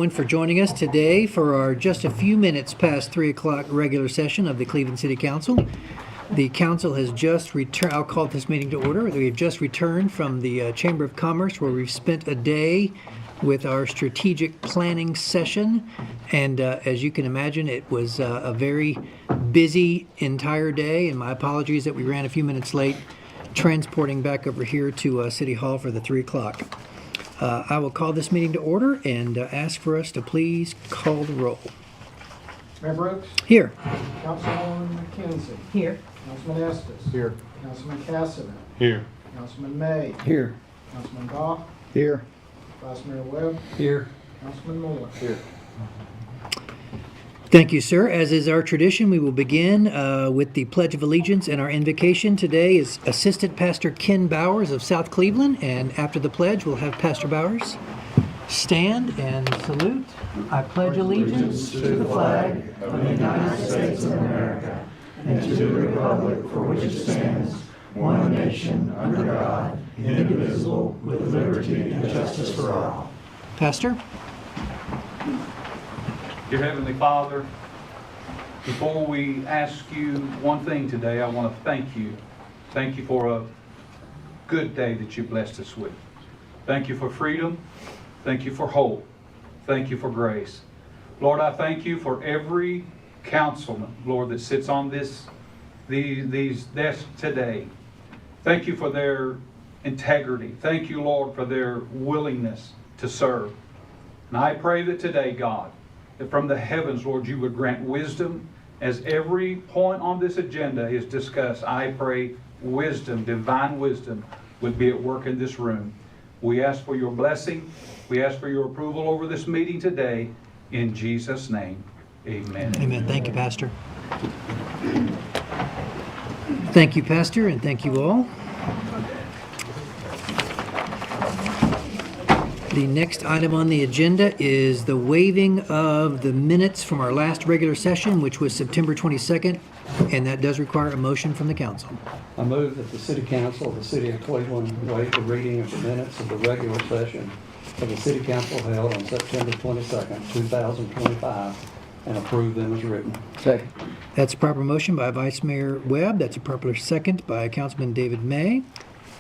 For joining us today for our just a few minutes past 3 o'clock regular session of the Cleveland City Council. The council has just returned. I'll call this meeting to order. We've just returned from the Chamber of Commerce, where we've spent a day with our strategic planning session. And as you can imagine, it was a very busy entire day. And my apologies that we ran a few minutes late transporting back over here to City Hall for the 3 o'clock. I will call this meeting to order and ask for us to please call the roll. Mayor Brooks? Here. Councilwoman McKenzie? Here. Councilman Estes? Here. Councilman Cassidy? Here. Councilman May? Here. Councilman Goff? Here. Vice Mayor Webb? Here. Councilman Moore? Here. Thank you, sir. As is our tradition, we will begin with the Pledge of Allegiance, and our invocation today is Assistant Pastor Ken Bowers of South Cleveland, and after the pledge, we'll have Pastor Bowers stand and salute. I pledge allegiance to the flag of the United States of America and to the republic for which it stands, one nation, under God, indivisible, with liberty and justice for all. Pastor? Dear Heavenly Father, before we ask you one thing today, I want to thank you. Thank you for a good day that you blessed us with. Thank you for freedom. Thank you for hope. Thank you for grace. Lord, I thank you for every councilman, Lord, that sits on these desks today. Thank you for their integrity. Thank you, Lord, for their willingness to serve. And I pray that today, God, that from the heavens, Lord, you would grant wisdom as every point on this agenda is discussed. I pray wisdom, divine wisdom, would be at work in this room. We ask for your blessing. We ask for your approval over this meeting today. In Jesus' name, amen. Amen. Thank you, Pastor. Thank you, Pastor, and thank you all. The next item on the agenda is the waiving of the minutes from our last regular session, which was September 22nd, and that does require a motion from the council. I move that the City Council of the City of Cleveland waive the reading of the minutes of the regular session of the City Council held on September 22nd, 2025, and approve them as written. Second. That's a proper motion by Vice Mayor Webb. That's a proper second by Councilman David May.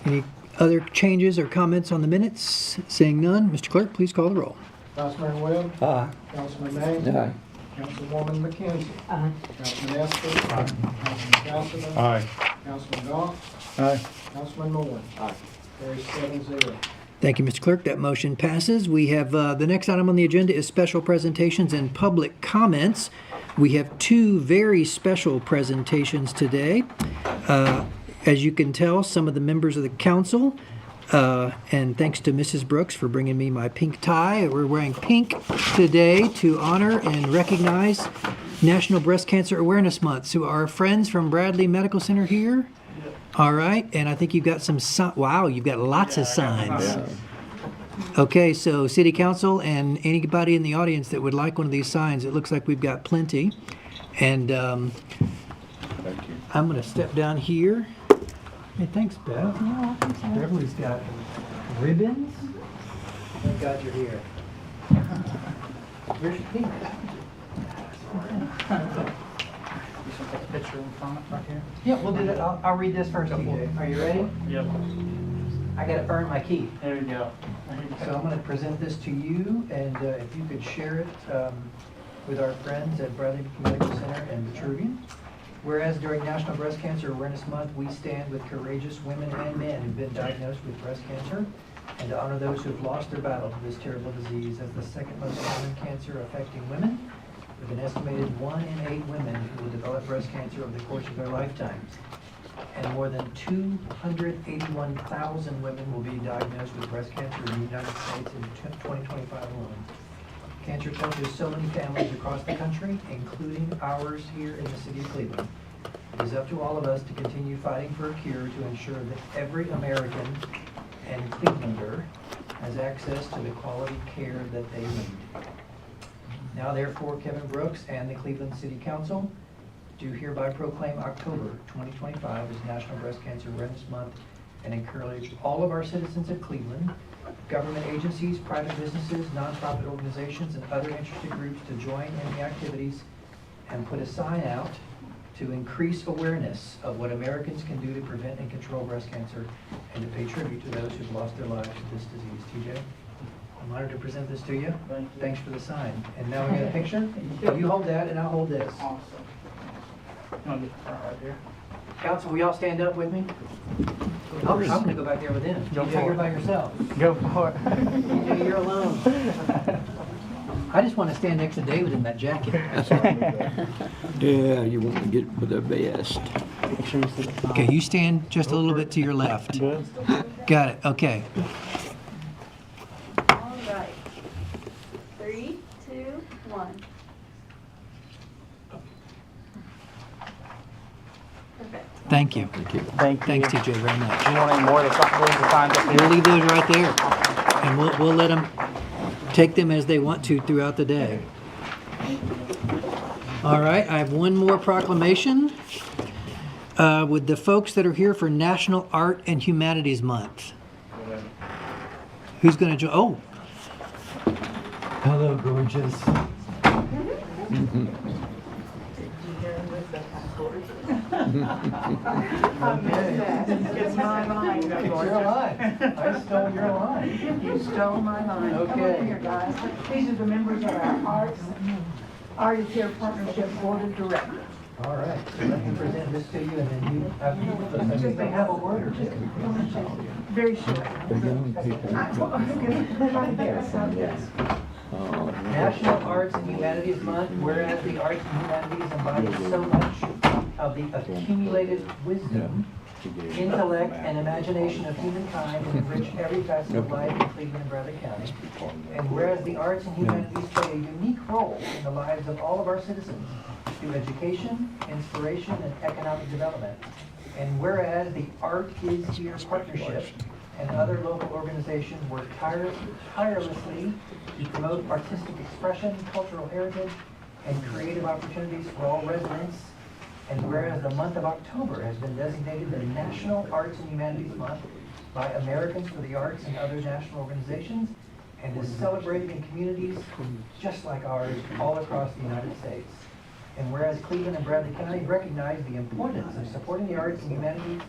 Any other changes or comments on the minutes? Seeing none, Mr. Clerk, please call the roll. Vice Mayor Webb? Aye. Councilman May? Aye. Councilwoman McKenzie? Aye. Councilman Estes? Councilman Cassidy? Aye. Councilman Goff? Aye. Councilman Moore? Aye. Carries 7-0. Thank you, Mr. Clerk. That motion passes. We have the next item on the agenda is special presentations and public comments. We have two very special presentations today. As you can tell, some of the members of the council, and thanks to Mrs. Brooks for bringing me my pink tie. We're wearing pink today to honor and recognize National Breast Cancer Awareness Month. So our friends from Bradley Medical Center here. All right, and I think you've got some, wow, you've got lots of signs. Okay, so City Council and anybody in the audience that would like one of these signs, it looks like we've got plenty. And I'm going to step down here. Hey, thanks, Beth. Everybody's got ribbons. Thank God you're here. Where's your pink? Picture in front right here. Yeah, we'll do that. I'll read this first, TJ. Are you ready? Yep. I gotta earn my key. There you go. So I'm gonna present this to you, and if you could share it with our friends at Bradley Medical Center and Vitruvian. Whereas during National Breast Cancer Awareness Month, we stand with courageous women and men who've been diagnosed with breast cancer, and to honor those who've lost their battle to this terrible disease as the second most common cancer affecting women, with an estimated 1 in 8 women who will develop breast cancer over the course of their lifetimes. And more than 281,000 women will be diagnosed with breast cancer in the United States in 2025 alone. Cancer touches so many families across the country, including ours here in the city of Cleveland. It is up to all of us to continue fighting for a cure to ensure that every American and Clevelander has access to the quality care that they need. Now therefore, Kevin Brooks and the Cleveland City Council do hereby proclaim October 2025 as National Breast Cancer Awareness Month and encourage all of our citizens of Cleveland government agencies, private businesses, nonprofit organizations, and other interested groups to join in the activities and put a sign out to increase awareness of what Americans can do to prevent and control breast cancer and to pay tribute to those who've lost their lives to this disease. TJ, I'm honored to present this to you. Thanks for the sign. And now we got a picture. You hold that and I'll hold this. Council, will y'all stand up with me? Oh, I'm gonna go back there with him. TJ, you're by yourself. Go for it. TJ, you're alone. I just want to stand next to David in that jacket. Yeah, you want to get with the best. Okay, you stand just a little bit to your left. Got it, okay. All right. 3, 2, 1. Perfect. Thank you. Thank you. Thanks, TJ, very much. You want any more of the signs up We'll here? leave those right there, and we'll let them take them as they want to throughout the day. All right, I have one more proclamation. With the folks that are here for National Art and Humanities Month. Who's going to join? Oh. Hello, gorgeous. It's my line, It's your line. I stole your line. You stole my line. Come Okay. over here, guys. These are the members of our Art is Here Partnership Board of Directors. All right, so let me present this to you, and then you have, just they have a word or two. Very short. Everybody there, so yes. National Arts and Humanities Month, whereas the arts and humanities embody so much of the accumulated wisdom, intellect, and imagination of humankind and enrich every facet of life in Cleveland and Bradley County. And whereas the arts and humanities play a unique role in the lives of all of our citizens through education, inspiration, and economic development. And whereas the Art is Here Partnership and other local organizations work tirelessly to promote artistic expression, cultural heritage, and creative opportunities for all residents. And whereas the month of October has been designated the National Arts and Humanities Month by Americans for the Arts and other national organizations, and is celebrated in communities just like ours all across the United States. And whereas Cleveland and Bradley County recognize the importance of supporting the arts and humanities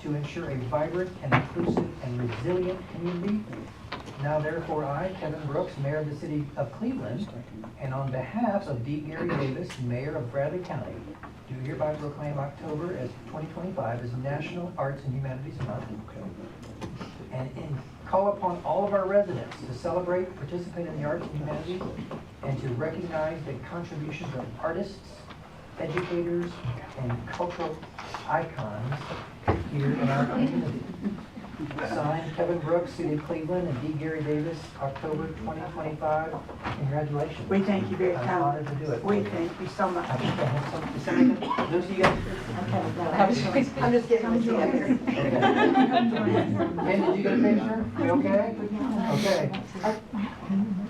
to ensure a vibrant and inclusive and resilient community, now therefore I, Kevin Brooks, Mayor of the City of Cleveland, and on behalf of D. Gary Davis, Mayor of Bradley County, do hereby proclaim October as 2025 as National Arts and Humanities Month, and call upon all of our residents to celebrate, participate in the arts and humanities, and to recognize the contributions of artists, educators, and cultural icons here in our community. Signed, Kevin Brooks, City of Cleveland, and D. Gary Davis, October 2025. Congratulations. We thank you very I'm kindly. honored to do it. We thank you so much. I think I have some, is somebody, those of you guys? I'm just getting this together. Ken, did you get a picture? You okay? Okay.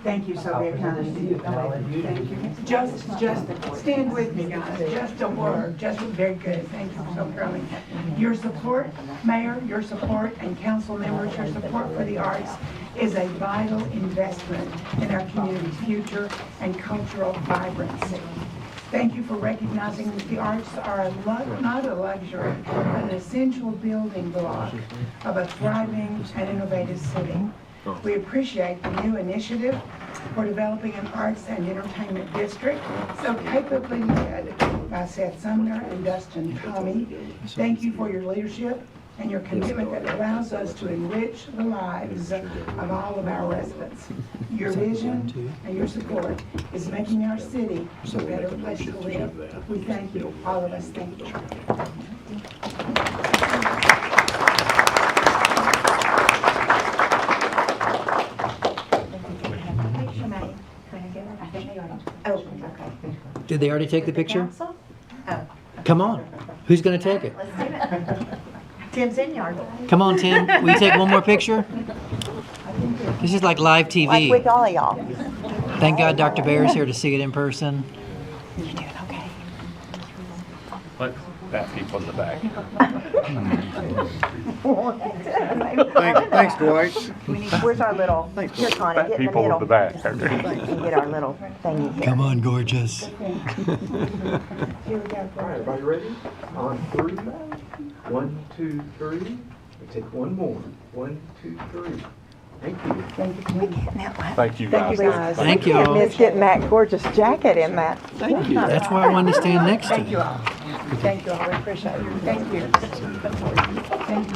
Thank you so I'll very present this to you, kindly. and I'll let you do Just stand with me, guys. Just a word. Just very good. Thank you so kindly. Your support, Mayor, your support, and council members, your support for the arts is a vital investment in our community's future and cultural vibrancy. Thank you for recognizing that the arts are not a luxury, but an essential building block of a thriving and innovative city. We appreciate the new initiative for developing an arts and entertainment district so capably led by Seth Sumner and Dustin Tommy. Thank you for your leadership and your commitment that allows us to enrich the lives of all of our residents. Your vision and your support is making our city a better place to live. We thank you, all of us thank you. Picture, Maddie. Can I get it? I think they already. Oh, okay. Did they already take the picture? Council? Oh, Come on. Who's going to take it? let's do it. Tim's in yard. Come on, Tim. Will you take one more picture? This is like live Like with TV. all of y'all. Thank God Dr. Bear is here to see it in person. You're doing okay. Let that people in the back. Thanks, Dwight. Where's our little, here, Connie, Fat get in the people in middle. the back. And get our little thingy here. Come on, gorgeous. Here we go. All right, everybody ready? On 3. 1, 2, 3. We take one more. 1, 2, 3. Thank you. Thank you, guys. Thank you Can't all. miss getting that gorgeous jacket in that. Thank you. That's why I wanted to stand next to Thank you you. all. Thank you all, we appreciate it. Thank you. Thank you.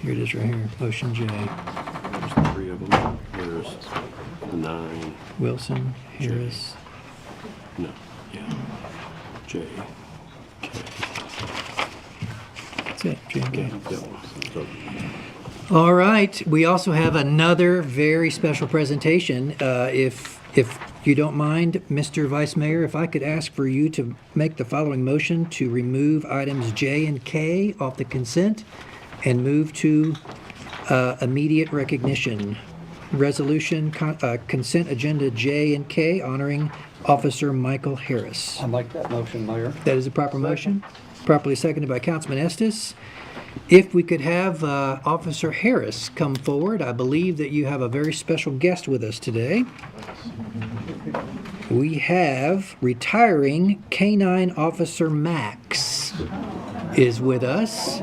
Here it is right here, motion J. There's 3 of them. There's 9. Wilson, Harris. No, yeah. J. K. That's it, J and K. Yep. So, All right, we also have another very special presentation. If you don't mind, Mr. Vice Mayor, if I could ask for you to make the following motion to remove items J and K off the consent and move to immediate recognition. Resolution, consent agenda J and K honoring Officer Michael Harris. I make that motion, Mayor. That is a proper motion, properly seconded by Councilman Estes. If we could have Officer Harris come forward, I believe that you have a very special guest with us today. We have retiring K-9 Officer Max is with us.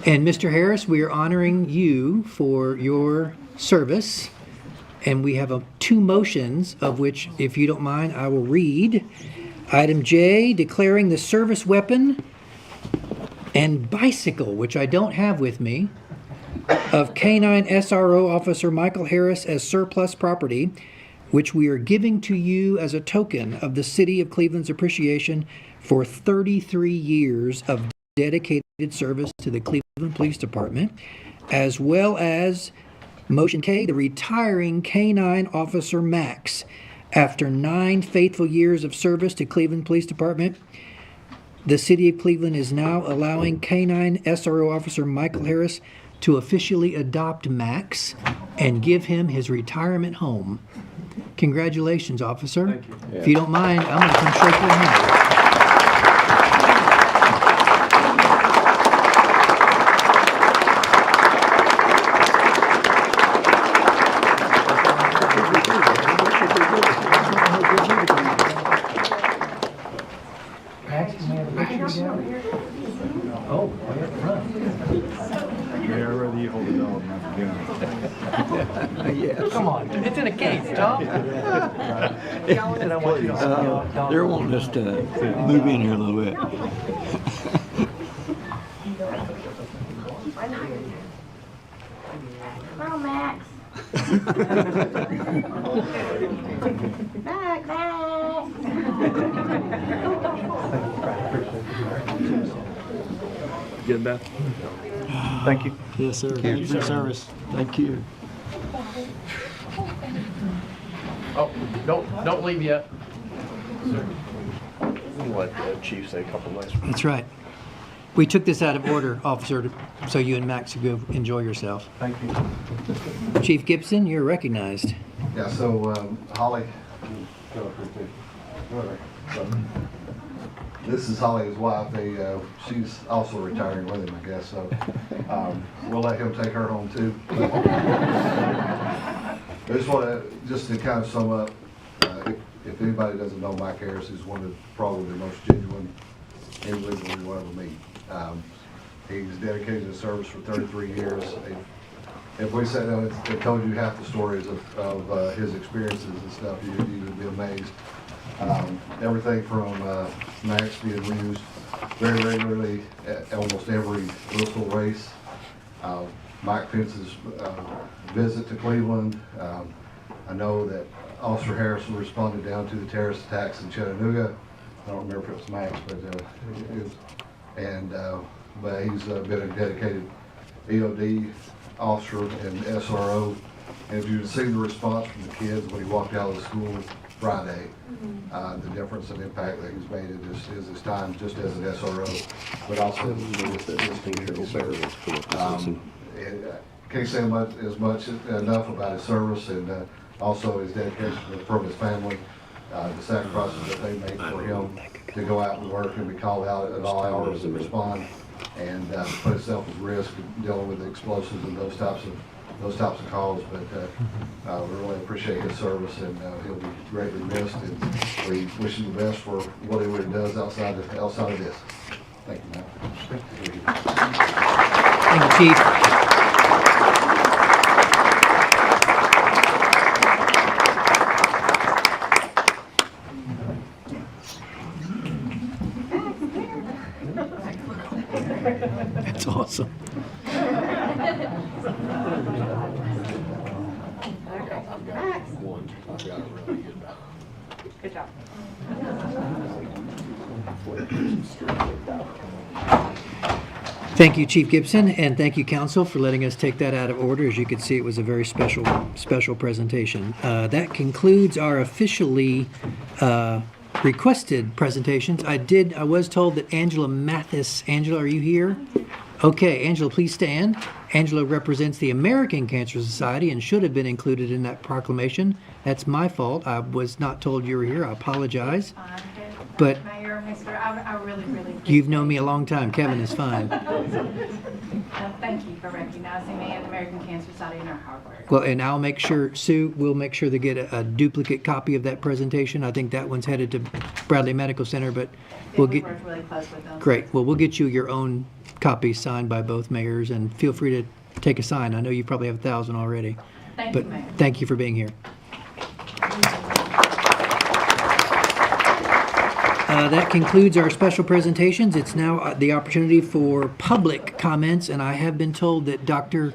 And Mr. Harris, we are honoring you for your service. And we have 2 motions, of which, if you don't mind, I will read. Item J, declaring the service weapon and bicycle, which I don't have with me, of K-9 SRO Officer Michael Harris as surplus property, which we are giving to you as a token of the City of Cleveland's appreciation for 33 years of dedicated service to the Cleveland Police Department, as well as motion K, the retiring K-9 Officer Max, after 9 faithful years of service to Cleveland Police Department. The City of Cleveland is now allowing K-9 SRO Officer Michael Harris to officially adopt Max and give him his retirement home. Congratulations, officer. Thank you. If you don't mind, I'm going to come shake your hand. Max, can we have a picture together? Oh, way up front. Yeah, I'd rather you hold the dog, not the gun. Come on, it's in a case, Tom. And I want you to see they're wanting us to move in here a little bit. Come on, Max. Max, Max. Good, Beth? Thank you. Yes, sir. Thank you for your service. Thank you. Oh, don't leave yet. We'll let the chief say a couple nice words. That's right. We took this out of order, officer, so you and Max could go enjoy yourself. Thank you. Chief Gibson, you're recognized. Yeah, so Holly, this is Holly's wife. She's also retiring with him, I guess, so we'll let him take her home too. I just want to kind of sum up, if anybody doesn't know, Mike Harris is one of probably the most genuine individuals you'll ever meet. He's dedicated to service for 33 years. If we sat down and told you half the stories of his experiences and stuff, you would be amazed. Everything from Max being used very regularly at almost every Bristol race. Mike Pence's visit to Cleveland. I know that Officer Harrison responded down to the terrorist attacks in Chattanooga. I don't remember if it was Max, but but he's been a dedicated EOD officer and SRO And if you see the response from the kids when he walked out of the school Friday, the difference and impact that he's made in his time just as an SRO, but also his community service. Can't say enough about his service and also his dedication from his family, the sacrifices that they made for him to go out and work and be called out at all hours and respond and put himself at risk dealing with the explosives and those types of calls. But we really appreciate his service, and he'll be greatly missed. And we wish him the best for whatever he does outside of this. Thank you, man. Thank you, Chief. That's awesome. Good job. Thank you, Chief Gibson, and thank you, Council, for letting us take that out of order. As you could see, it was a very special presentation. That concludes our officially requested presentations. I was told that Angela Mathis. Angela, are you here? Okay, Angela, please stand. Angela represents the American Cancer Society and should have been included in that proclamation. That's my fault. I was not told you were here. I apologize. But Mayor, Mr. I really you've known me a long time. Kevin is fine. thank you for recognizing me and the American Cancer Society and our hard work. Well, and I'll make sure, Sue, we'll make sure they get a duplicate copy of that presentation. I think that one's headed to Bradley Medical Center, but we'll We get, worked really close with them. great. Well, we'll get you your own copy signed by both mayors, and feel free to take a sign. I know you probably have 1,000 already. Thank But you, Mayor. thank you for being here. That concludes our special presentations. It's now the opportunity for public comments, and I have been told that Dr.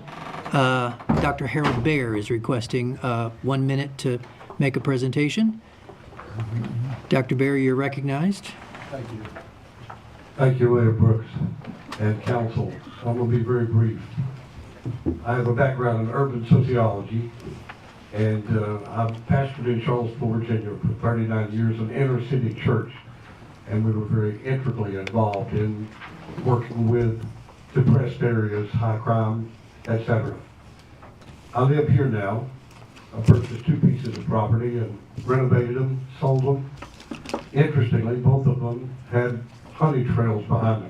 Harold Baer is requesting 1 minute to make a presentation. Dr. Baer, you're recognized. Thank you. Thank you, Mayor Brooks and council. I'm going to be very brief. I have a background in urban sociology, and I've pastored in Charlottesville, Virginia for 39 years, an inner city church, and we were very intricately involved in working with depressed areas, high crime, etc. I live here now. I purchased 2 pieces of property and renovated them, sold them. Interestingly, both of them had honey trails behind them.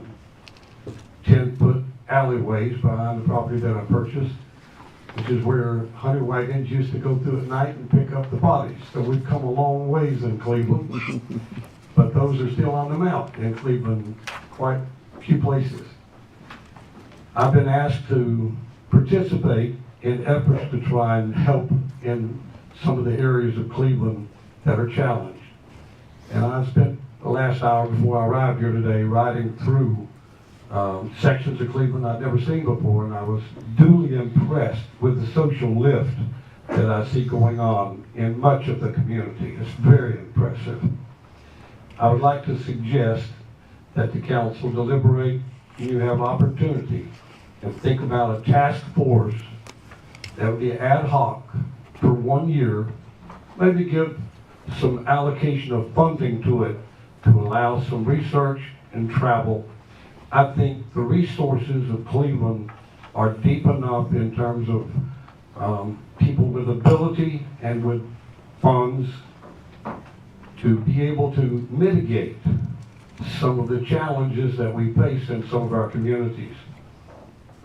10-foot alleyways behind the property that I purchased, which is where honey wagons used to go through at night and pick up the bodies. So we've come a long ways in Cleveland, but those are still on the mount in Cleveland, quite a few places. I've been asked to participate in efforts to try and help in some of the areas of Cleveland that are challenged. And I spent the last hour before I arrived here today riding through sections of Cleveland I'd never seen before, and I was duly impressed with the social lift that I see going on in much of the community. It's very impressive. I would like to suggest that the council deliberate when you have opportunity and think about a task force that would be ad hoc for 1 year, maybe give some allocation of funding to it to allow some research and travel. I think the resources of Cleveland are deep enough in terms of people with ability and with funds to be able to mitigate some of the challenges that we face in some of our communities.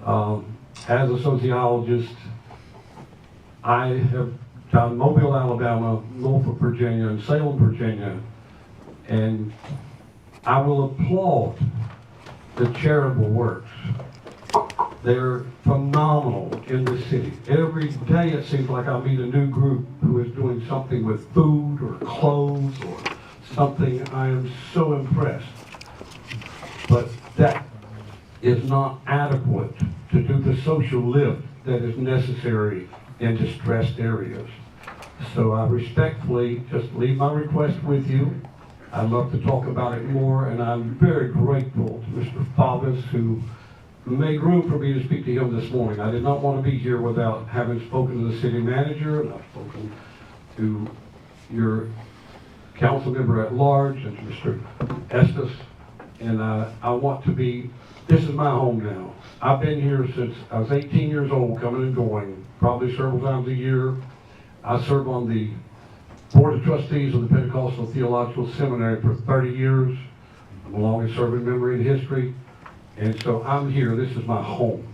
As a sociologist, I have done Mobile, Alabama, Norfolk, Virginia, and Salem, Virginia, and I will applaud the charitable works. They're phenomenal in the city. Every day it seems like I meet a new group who is doing something with food or clothes or something. I am so impressed. But that is not adequate to do the social lift that is necessary in distressed areas. So I respectfully just leave my request with you. I'd love to talk about it more, and I'm very grateful to Mr. Favis, who made room for me to speak to him this morning. I did not want to be here without having spoken to the city manager, and I've spoken to your council member at large, and to Mr. Estes. And I want to be, this is my home now. I've been here since I was 18 years old, coming and going, probably several times a year. I served on the Board of Trustees of the Pentecostal Theological Seminary for 30 years. I'm the longest serving member in history. And so I'm here, this is my home.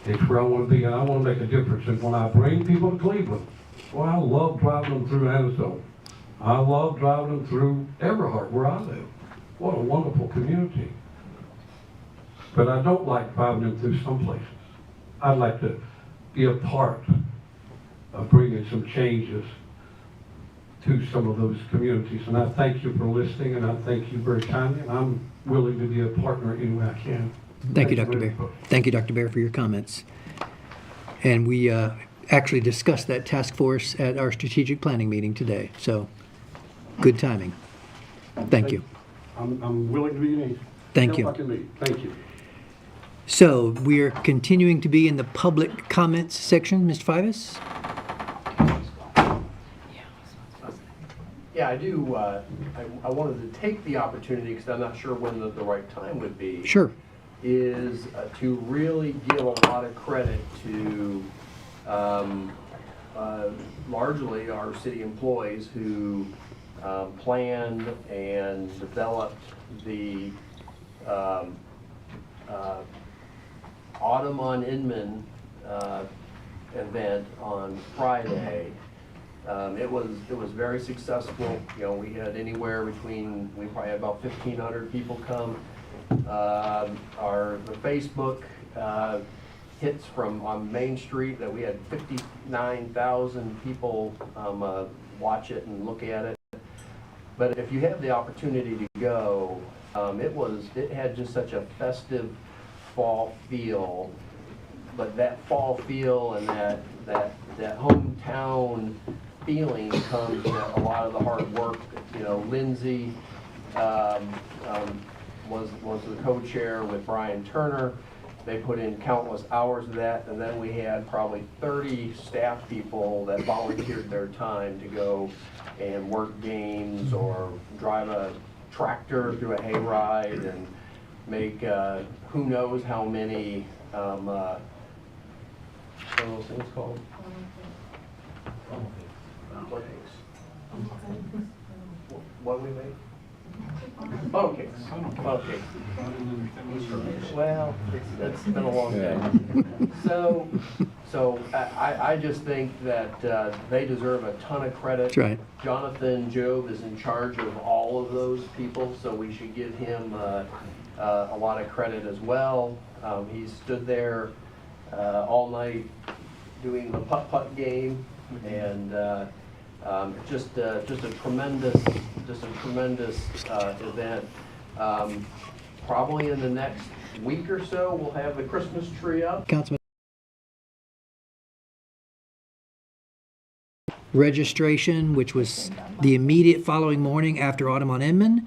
It's where I want to be, and I want to make a difference. And when I bring people to Cleveland, well, I love driving them through Anniston. I love driving them through Everhart, where I live. What a wonderful community. But I don't like driving them through some places. I'd like to be a part of bringing some changes to some of those communities. And I thank you for listening, and I thank you very kindly, and I'm willing to be a partner any way I can. Thank you, Dr. Bear. Thank you, Dr. Bear, for your comments. And we actually discussed that task force at our strategic planning meeting today, so good timing. Thank you. I'm willing to be any Thank help you. I can be. Thank you. So we are continuing to be in the public comments section. Mr. Fivas? Yeah, I do, I wanted to take the opportunity, because I'm not sure when the right time would be. Sure. Is to really give a lot of credit to largely our city employees who planned and developed the Autumn on Inman event on Friday. It was very successful. You know, we had anywhere between, we probably had about 1,500 people come. The Facebook hits from on Main Street that we had 59,000 people watch it and look at it. But if you have the opportunity to go, it had just such a festive fall feel. But that fall feel and that hometown feeling comes from a lot of the hard work. You know, Lindsay was the co-chair with Brian Turner. They put in countless hours of that, and then we had probably 30 staff people that volunteered their time to go and work games or drive a tractor through a hayride and make who knows how many what are those things called? What do we make? Funnel cakes. Funnel cakes. Well, it's been a long day. So I just think that they deserve a ton of credit. That's right. Jonathan Job is in charge of all of those people, so we should give him a lot of credit as well. He stood there all night doing the putt-putt game, and just a tremendous event. Probably in the next week or so, we'll have the Christmas tree up. Councilman. Registration, which was the immediate following morning after Autumn on Inman,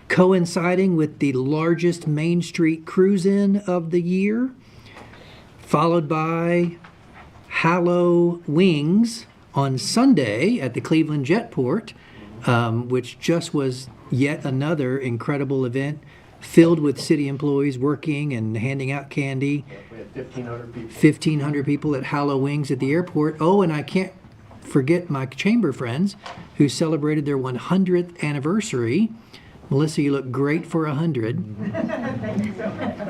coinciding with the largest Main Street cruise-in of the year, followed by Hallow Wings on Sunday at the Cleveland Jetport, which just was yet another incredible event filled with city employees working and handing out candy. We had 1,500 people. 1,500 people at Hallow Wings at the airport. Oh, and I can't forget my chamber friends who celebrated their 100th anniversary. Melissa, you look great for 100.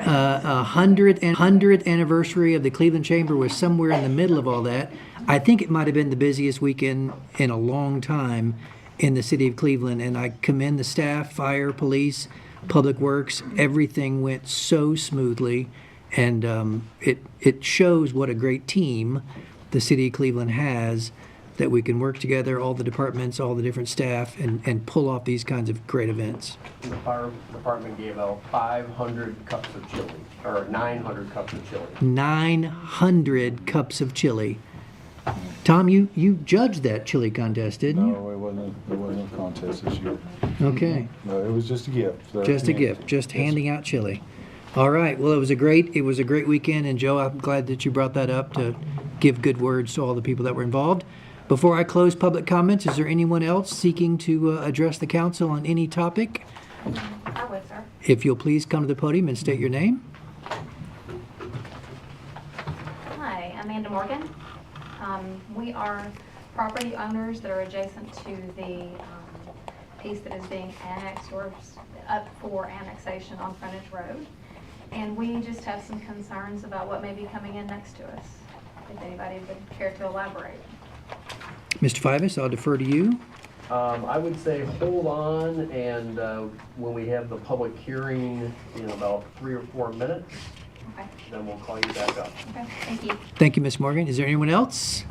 100th anniversary of the Cleveland Chamber was somewhere in the middle of all that. I think it might have been the busiest weekend in a long time in the city of Cleveland, and I commend the staff, fire, police, public works. Everything went so smoothly, and it shows what a great team the city of Cleveland has, that we can work together, all the departments, all the different staff, and pull off these kinds of great events. The fire department gave out 500 cups of chili, or 900 cups of chili. 900 cups of chili. Tom, you judged that chili contest, didn't you? No, it wasn't a contest this year. Okay. No, it was just a gift. So, Just a yeah. gift, just handing out chili. All right. Well, it was a great weekend, and Joe, I'm glad that you brought that up to give good words to all the people that were involved. Before I close public comments, is there anyone else seeking to address the council on any topic? I would, sir. If you'll please come to the podium and state your name. Hi, Amanda Morgan. We are property owners that are adjacent to the piece that is being annexed or up for annexation on Frontage Road. And we just have some concerns about what may be coming in next to us, if anybody would care to elaborate. Mr. Fivas, I'll defer to you. I would say hold on, and when we have the public hearing in about 3 or 4 minutes, Okay. then we'll call you back up. Okay, thank you. Thank you, Ms. Morgan. Is there anyone else?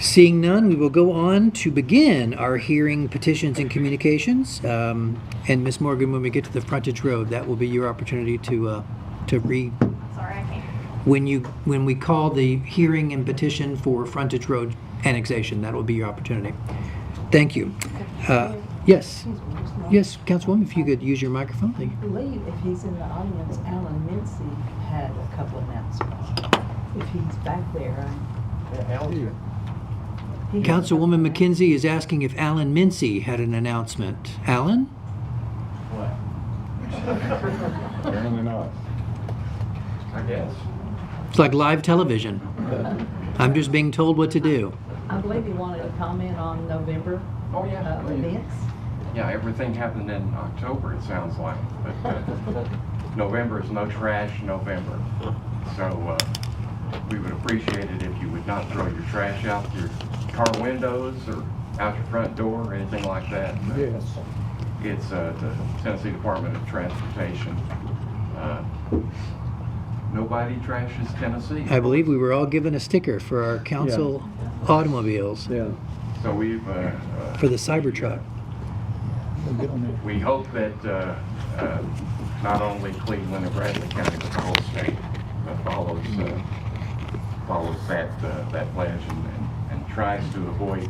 Seeing none, we will go on to begin our hearing petitions and communications. And Ms. Morgan, when we get to the frontage road, that will be your opportunity to read. Sorry, I can't. When we call the hearing and petition for frontage road annexation, that will be your opportunity. Thank you. Yes. Yes, Councilwoman, if you could use your microphone. Thank you. I believe if he's in the audience, Alan Mincy had a couple announcements. If he's back there, Councilwoman McKenzie is asking if Alan Mincy had an announcement. Alan? Apparently not. I guess. It's like live television. I'm just being told what to do. I believe he wanted to comment on November Oh, yeah. events. Yeah, everything happened in October, it sounds like, but November is no trash November. So we would appreciate it if you would not throw your trash out your car windows or out your front door or anything like that. Yes. It's the Tennessee Department of Transportation. Nobody trashes Tennessee. I believe we were all given a sticker for our council automobiles Yeah. So we've for the Cybertruck. we hope that not only Cleveland and Bradley County, but the whole state follows that pledge and tries to avoid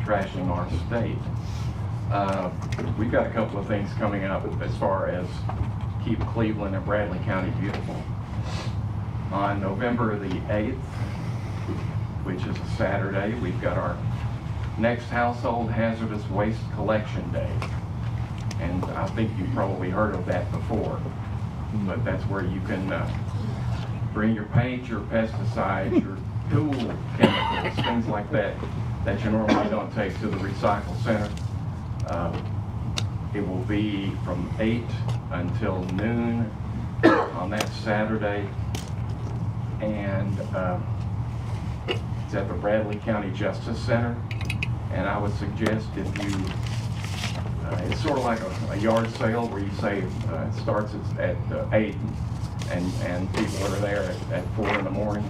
trashing our state. We've got a couple of things coming up as far as keep Cleveland and Bradley County beautiful. On November the 8th, which is a Saturday, we've got our next Household Hazardous Waste Collection Day. And I think you've probably heard of that before, but that's where you can bring your paint, your pesticides, your tool chemicals, things like that, that you normally don't take to the recycle center. It will be from 8 until noon on that Saturday. And it's at the Bradley County Justice Center. And I would suggest if you, it's sort of like a yard sale where you say it starts at 8 and people are there at 4 in the morning.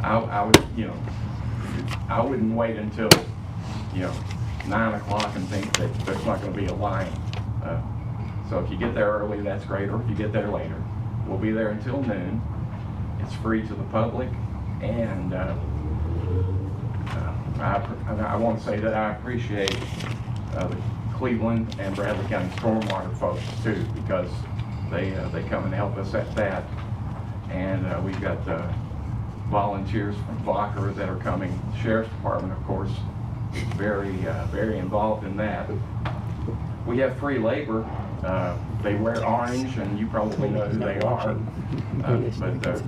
I would, I wouldn't wait until, 9 o'clock and think that there's not going to be a line. So if you get there early, that's great, or if you get there later. We'll be there until noon. It's free to the public, and I want to say that I appreciate the Cleveland and Bradley County Stormwater folks too, because they come and help us at that. And we've got volunteers from Blocker that are coming. The Sheriff's Department, of course, is very involved in that. We have free labor. They wear orange, and you probably know who they are. But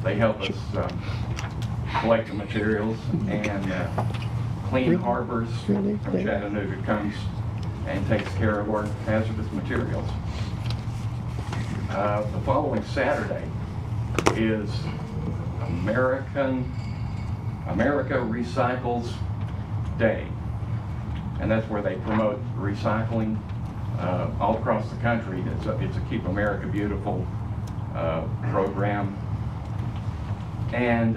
they help us collect the materials, and Clean Harbors from Chattanooga comes and takes care of our hazardous materials. The following Saturday is America Recycles Day, and that's where they promote recycling all across the country. It's a Keep America Beautiful program, and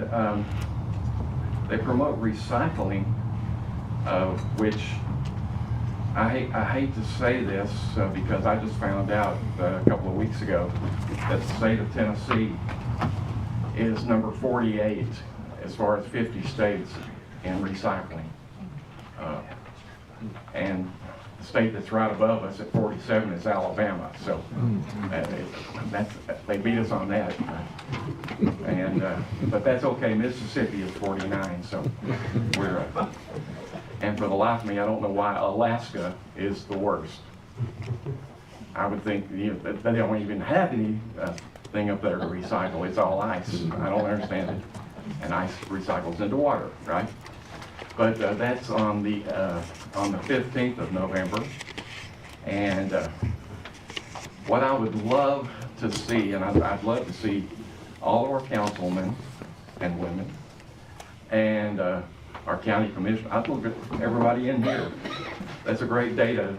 they promote recycling, which I hate to say this because I just found out a couple of weeks ago that the state of Tennessee is number 48 as far as 50 states in recycling. And state that's right above us at 47 is Alabama, so they beat us on that. And, but that's okay, Mississippi is 49, so we're, and for the life of me, I don't know why Alaska is the worst. I would think, that they don't even have any thing up there to recycle, it's all ice. I don't understand it. And ice recycles into water, right? But that's on the 15th of November. And what I would love to see, and I'd love to see all of our councilmen and women and our county commissioner. I'd look at everybody in here. That's a great day to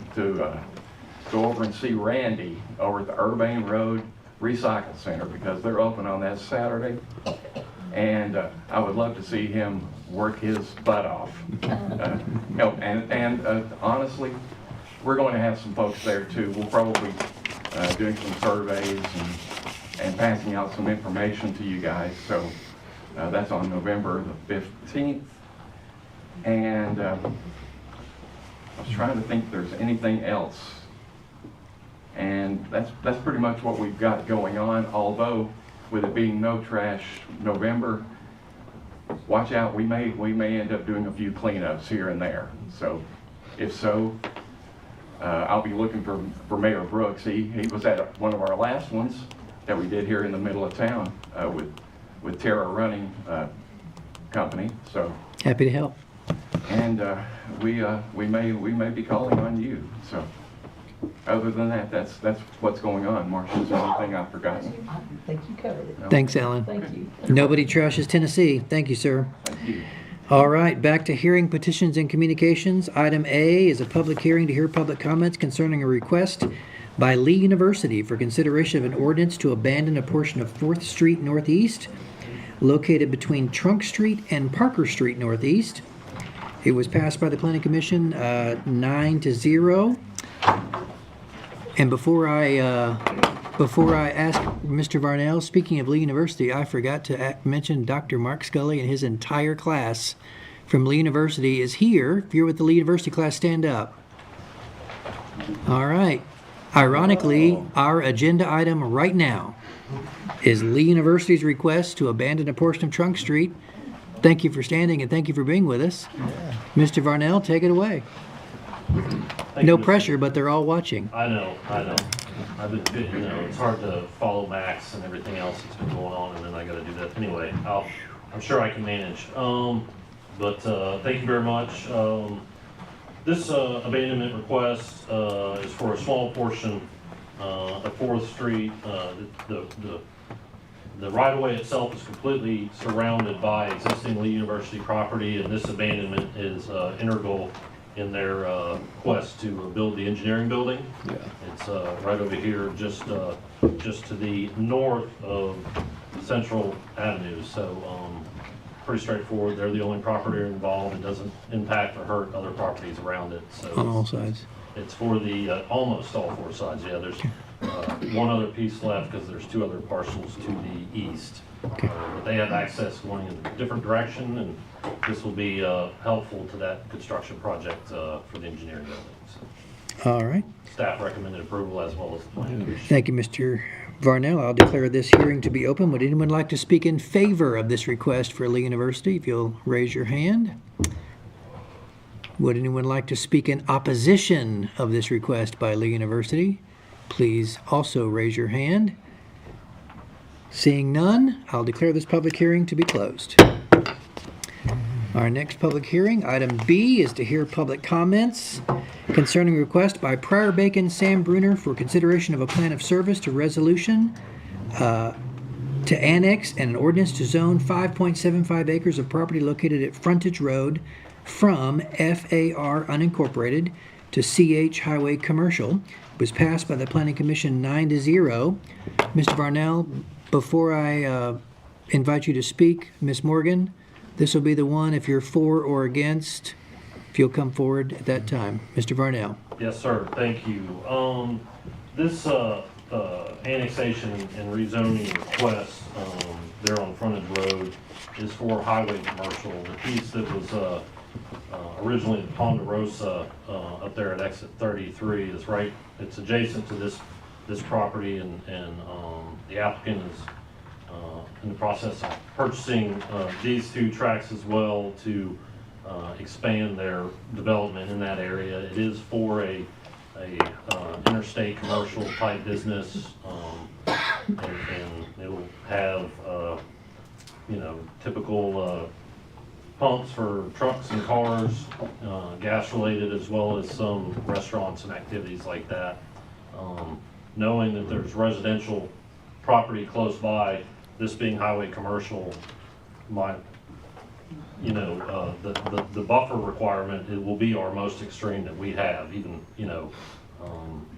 go over and see Randy over at the Urbane Road Recycle Center, because they're open on that Saturday. And I would love to see him work his butt off. Honestly, we're going to have some folks there too. We'll probably doing some surveys and passing out some information to you guys. So that's on November the 15th. And I was trying to think if there's anything else. And that's pretty much what we've got going on, although with it being No Trash November, watch out, we may end up doing a few cleanups here and there. So if so, I'll be looking for Mayor Brooks. He was at one of our last ones that we did here in the middle of town with Terra Running Company. So Happy to help. and we may be calling on you. So other than that, that's what's going on. Marcia, is there anything I've forgotten? I think you covered it. No? Thanks, Alan. Thank you. Nobody trashes Tennessee. Thank you, sir. Thank you. All right, back to hearing petitions and communications. Item A is a public hearing to hear public comments concerning a request by Lee University for consideration of an ordinance to abandon a portion of 4th Street Northeast located between Trunk Street and Parker Street Northeast. It was passed by the Planning Commission 9-0. And before I ask Mr. Varnell, speaking of Lee University, I forgot to mention Dr. Mark Scully and his entire class from Lee University is here. If you're with the Lee University class, stand up. All right. Ironically, our agenda item right now is Lee University's request to abandon a portion of Trunk Street. Thank you for standing and thank you for being with us. Mr. Varnell, take it away. No pressure, but they're all watching. I know. I've been, it's hard to follow Max and everything else that's been going on, and then I got to do that anyway. I'm sure I can manage. But thank you very much. This abandonment request is for a small portion of 4th Street. The right-of-way itself is completely surrounded by existing Lee University property, and this abandonment is integral in their quest to build the engineering building. Yeah. It's right over here, just to the north of Central Avenue. So pretty straightforward. They're the only property involved. It doesn't impact or hurt other properties around it. So On all sides. It's for the almost all 4 sides. Yeah, there's one other piece left because there's 2 other parcels to the east. Okay. But they have access going in a different direction, and this will be helpful to that construction project for the engineering building. So All right. staff recommended approval as well as the plan. Thank you, Mr. Varnell. I'll declare this hearing to be open. Would anyone like to speak in favor of this request for Lee University? If you'll raise your hand. Would anyone like to speak in opposition of this request by Lee University? Please also raise your hand. Seeing none, I'll declare this public hearing to be closed. Our next public hearing, item B, is to hear public comments concerning request by Prior Bacon Sam Bruner for consideration of a plan of service to resolution to annex and an ordinance to zone 5.75 acres of property located at Frontage Road from FAR unincorporated to CH Highway Commercial. It was passed by the Planning Commission 9-0. Mr. Varnell, before I invite you to speak, Ms. Morgan, this will be the one if you're for or against, if you'll come forward at that time. Mr. Varnell. Yes, sir. Thank you. This annexation and rezoning request there on Frontage Road is for highway commercial. The piece that was originally the Ponderosa up there at exit 33 is right, it's adjacent to this property, and the applicant is in the process of purchasing these two tracts as well to expand their development in that area. It is for a interstate commercial type business, and it'll have typical pumps for trucks and cars, gas related, as well as some restaurants and activities like that. Knowing that there's residential property close by, this being highway commercial, the buffer requirement, it will be our most extreme that we have. Even,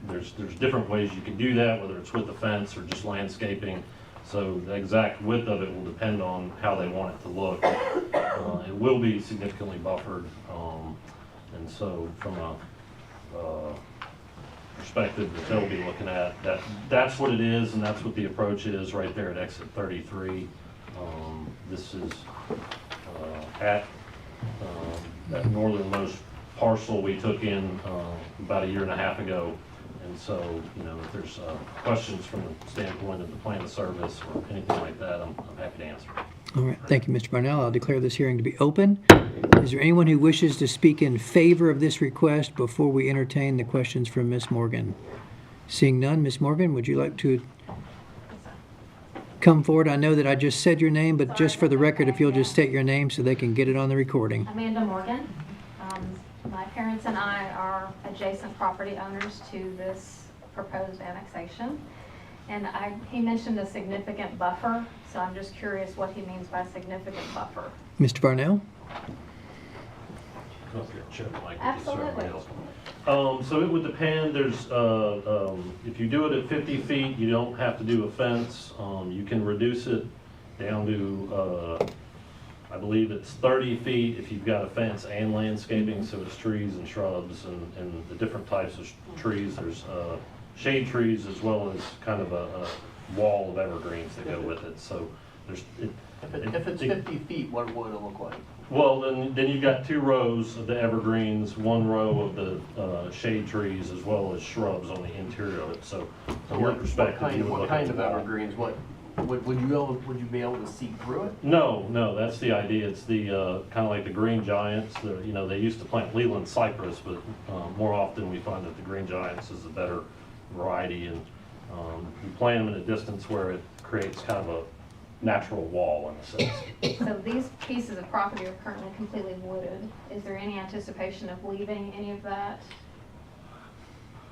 there's different ways you can do that, whether it's with the fence or just landscaping. So the exact width of it will depend on how they want it to look. It will be significantly buffered, and so from a perspective that they'll be looking at, that's what it is, and that's what the approach is right there at exit 33. This is at that northernmost parcel we took in about a year and a half ago. And so, if there's questions from the standpoint of the plan of service or anything like that, I'm happy to answer. All right, thank you, Mr. Barnell. I'll declare this hearing to be open. Is there anyone who wishes to speak in favor of this request before we entertain the questions from Ms. Morgan? Seeing none, Ms. Morgan, would you like to come forward? I know that I just said your name, but just for the record, if you'll just state your name so they can get it on the recording. Amanda Morgan. My parents and I are adjacent property owners to this proposed annexation. And he mentioned a significant buffer, so I'm just curious what he means by significant buffer. Mr. Barnell? Come up here and share the mic with Absolutely. everybody else. So it would depend. There's if you do it at 50 feet, you don't have to do a fence. You can reduce it down to I believe it's 30 feet if you've got a fence and landscaping, so it's trees and shrubs and the different types of trees. There's shade trees as well as kind of a wall of evergreens that go with it. So there's If it's 50 feet, what would it look like? well, then you've got 2 rows of the evergreens, 1 row of the shade trees, as well as shrubs on the interior of it. So from your perspective, you would What look kind at of the wall. evergreens? Would you be able to see through it? No, that's the idea. It's the kind of like the green giants. They used to plant Leland cypress, but more often we find that the green giants is a better variety, and we plant them in a distance where it creates kind of a natural wall in a sense. So these pieces of property are currently completely wooded. Is there any anticipation of leaving any of that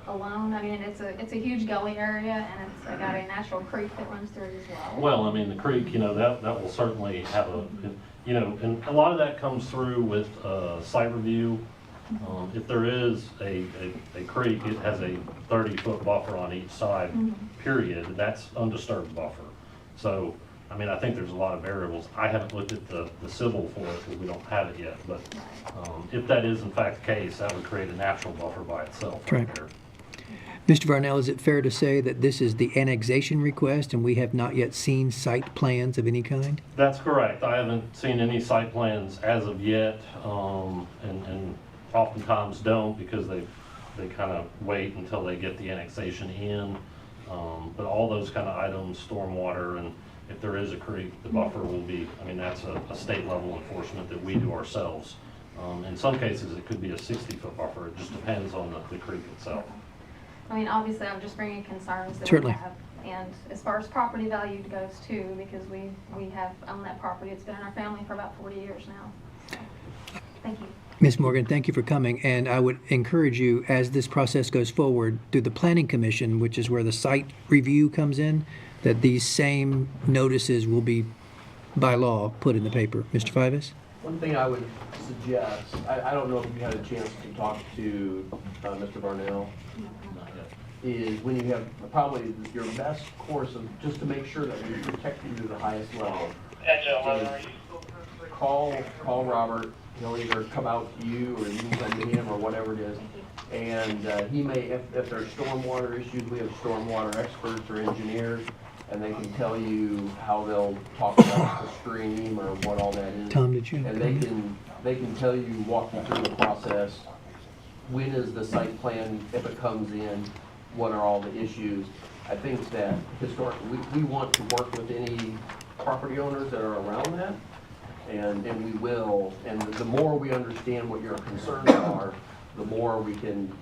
alone? I mean, it's a huge gully area, and it's got a natural creek that runs through it as well. Well, I mean, the creek, that will certainly have and a lot of that comes through with site review. If there is a creek, it has a 30-foot buffer on each side, period. That's undisturbed buffer. So, I mean, I think there's a lot of variables. I haven't looked at the civil for it because we don't have it yet. But if that is in fact the case, that would create a natural buffer by itself right there. Mr. Varnell, is it fair to say that this is the annexation request and we have not yet seen site plans of any kind? That's correct. I haven't seen any site plans as of yet, and oftentimes don't because they kind of wait until they get the annexation in. But all those kind of items, stormwater, and if there is a creek, the buffer will be, I mean, that's a state level enforcement that we do ourselves. In some cases, it could be a 60-foot buffer. It just depends on the creek itself. I mean, obviously, I'm just bringing concerns that Certainly. we have. And as far as property value goes too, because we have owned that property. It's been in our family for about 40 years now. So, thank you. Ms. Morgan, thank you for coming. And I would encourage you, as this process goes forward, through the Planning Commission, which is where the site review comes in, that these same notices will be, by law, put in the paper. Mr. Fivas? One thing I would suggest, I don't know if you had a chance to talk to Mr. Barnell, is when you have probably your best course of, just to make sure that we protect you to the highest level. Call Robert. He'll either come out to you or you can come to him or whatever it is. And he may, if there's stormwater issues, we have stormwater experts or engineers, and they can tell you how they'll talk about the stream or what all that is. Tom, did and they can tell you, walk you through the process. When is the site plan, if it comes in, what are all the issues? I think that historically, we want to work with any property owners that are around that, and we will. And the more we understand what your concerns are, the more we can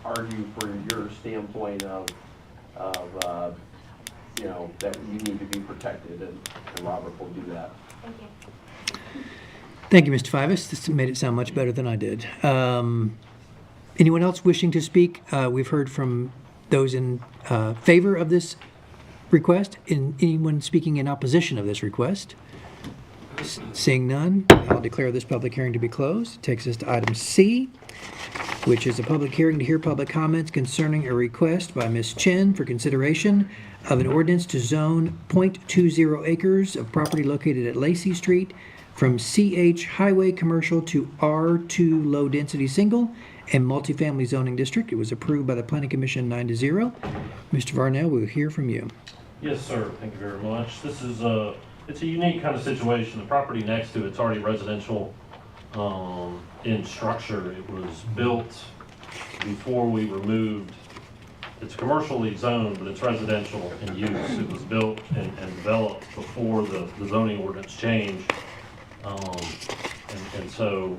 argue for your standpoint of you know, that you need to be protected, and Robert will do that. Thank you. Thank you, Mr. Fivas. This made it sound much better than I did. Anyone else wishing to speak? We've heard from those in favor of this request. Anyone speaking in opposition of this request? Seeing none, I'll declare this public hearing to be closed. It takes us to item C, which is a public hearing to hear public comments concerning a request by Ms. Chen for consideration of an ordinance to zone .20 acres of property located at Lacey Street from CH Highway Commercial to R2 Low Density Single and Multifamily Zoning District. It was approved by the Planning Commission 9-0. Mr. Varnell, we'll hear from you. Yes, sir. Thank you very much. This is it's a unique kind of situation. The property next to it's already residential in structure. It was built before we removed. It's commercially zoned, but it's residential in use. It was built and developed before the zoning ordinance changed. And so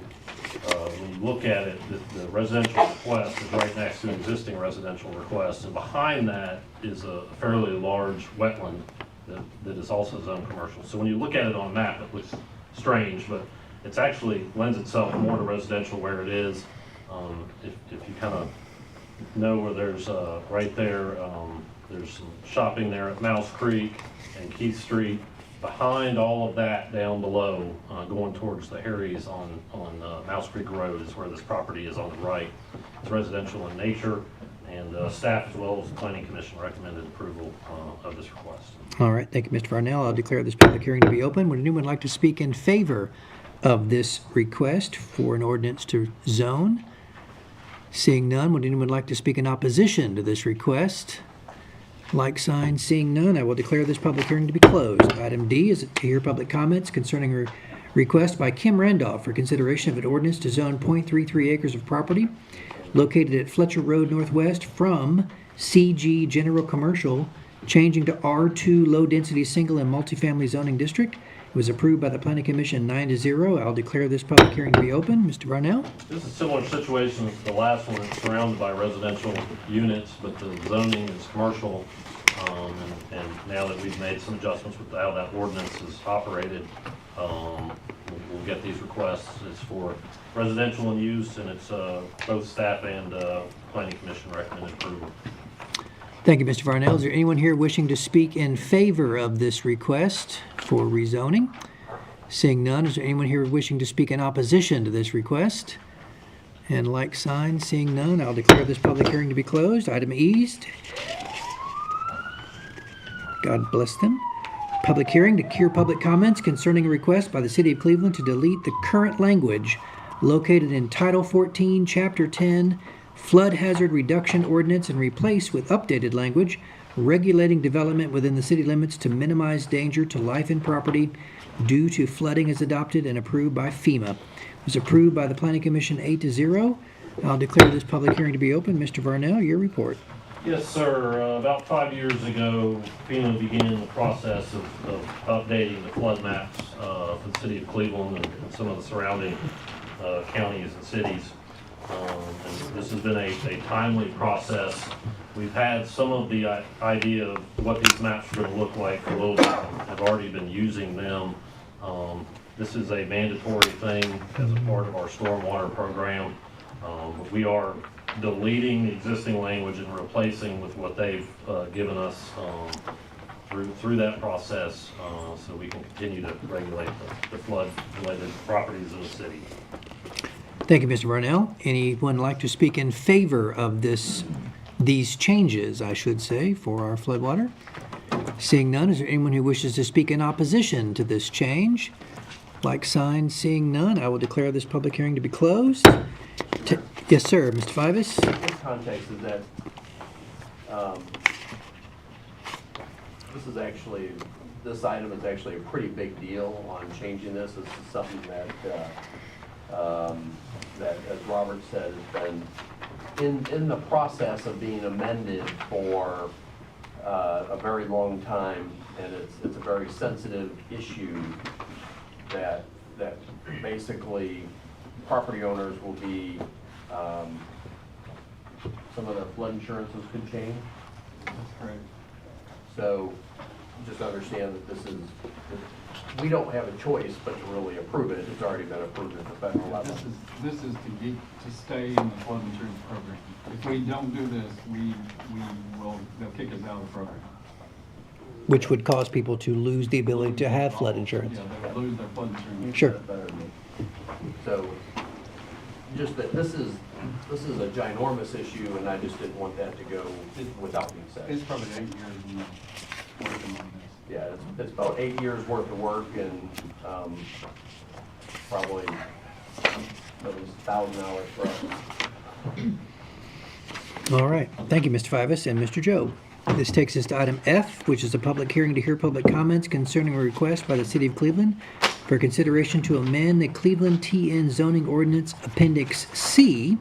when you look at it, the residential request is right next to an existing residential request. And behind that is a fairly large wetland that is also zoned commercial. So when you look at it on a map, it looks strange, but it's actually lends itself more to residential where it is. If you kind of know where there's right there, there's some shopping there at Mouse Creek and Keith Street. Behind all of that down below, going towards the Harry's on Mouse Creek Road is where this property is on the right. It's residential in nature, and staff as well as the Planning Commission recommended approval of this request. All right, thank you, Mr. Varnell. I'll declare this public hearing to be open. Would anyone like to speak in favor of this request for an ordinance to zone? Seeing none, would anyone like to speak in opposition to this request? Like sign, seeing none, I will declare this public hearing to be closed. Item D is to hear public comments concerning a request by Kim Randolph for consideration of an ordinance to zone .33 acres of property located at Fletcher Road Northwest from CG General Commercial, changing to R2 Low Density Single and Multifamily Zoning District. It was approved by the Planning Commission 9-0. I'll declare this public hearing to be open. Mr. Varnell? This is a similar situation to the last one. It's surrounded by residential units, but the zoning is commercial. And now that we've made some adjustments with how that ordinance is operated, we'll get these requests. It's for residential in use, and it's both staff and Planning Commission recommended approval. Thank you, Mr. Varnell. Is there anyone here wishing to speak in favor of this request for rezoning? Seeing none, is there anyone here wishing to speak in opposition to this request? And like sign, seeing none, I'll declare this public hearing to be closed. Item E. God bless them. Public hearing to hear public comments concerning a request by the City of Cleveland to delete the current language located in Title 14, Chapter 10, Flood Hazard Reduction Ordinance, and replace with updated language regulating development within the city limits to minimize danger to life and property due to flooding as adopted and approved by FEMA. It was approved by the Planning Commission 8-0. I'll declare this public hearing to be open. Mr. Varnell, your report. Yes, sir. About 5 years ago, FEMA began the process of updating the flood maps for the City of Cleveland and some of the surrounding counties and cities. And this has been a timely process. We've had some of the idea of what these maps are going to look like for a little bit. I've already been using them. This is a mandatory thing as a part of our stormwater program. We are deleting the existing language and replacing with what they've given us through that process, so we can continue to regulate the flood-related properties in the city. Thank you, Mr. Varnell. Anyone like to speak in favor of these changes, I should say, for our floodwater? Seeing none, is there anyone who wishes to speak in opposition to this change? Like sign, seeing none, I will declare this public hearing to be closed. Yes, sir, Mr. Fivas? The context is that this is actually this item is actually a pretty big deal on changing this. This is something that, as Robert said, has been in the process of being amended for a very long time, and it's a very sensitive issue that basically property owners will be, some of their flood insurances could change. That's correct. So just understand that this is, we don't have a choice but to really approve it. It's already been approved at the federal level. This is to stay in the flood insurance program. If we don't do this, they'll kick us out of the program. Which would cause people to lose the ability to have flood insurance. Yeah, they would lose their flood insurance. Sure. Better than me. So just that this is a ginormous issue, and I just didn't want that to go without being said. It's probably 8 years working on this. Yeah, it's about 8 years worth of work and probably at least 1,000 hours for us. All right. Thank you, Mr. Fivas and Mr. Job. This takes us to item F, which is a public hearing to hear public comments concerning a request by the City of Cleveland for consideration to amend the Cleveland TN zoning ordinance Appendix C,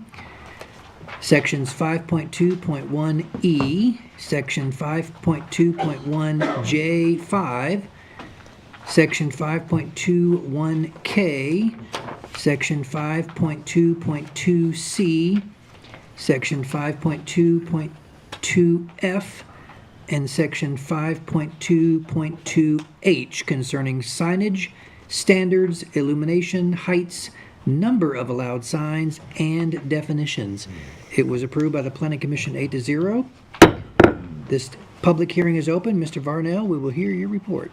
Sections 5.2.1E, Section 5.2.1J5, Section 5.21K, Section 5.2.2C, Section 5.2.2F, and Section 5.2.2H concerning signage, standards, illumination, heights, number of allowed signs, and definitions. It was approved by the Planning Commission 8-0. This public hearing is open. Mr. Varnell, we will hear your report.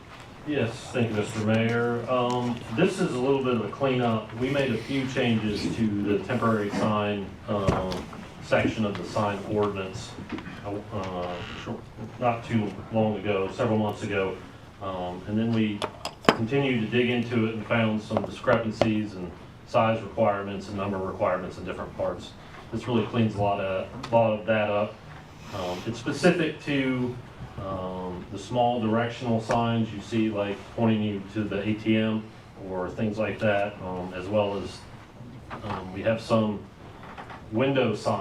Yes, thank you, Mr. Mayor. This is a little bit of a cleanup. We made a few changes to the temporary sign section of the sign ordinance not too long ago, several months ago. And then we continued to dig into it and found some discrepancies and size requirements and number requirements in different parts. This really cleans a lot of that up. It's specific to the small directional signs you see, like pointing you to the ATM or things like that, as well as we have some window signs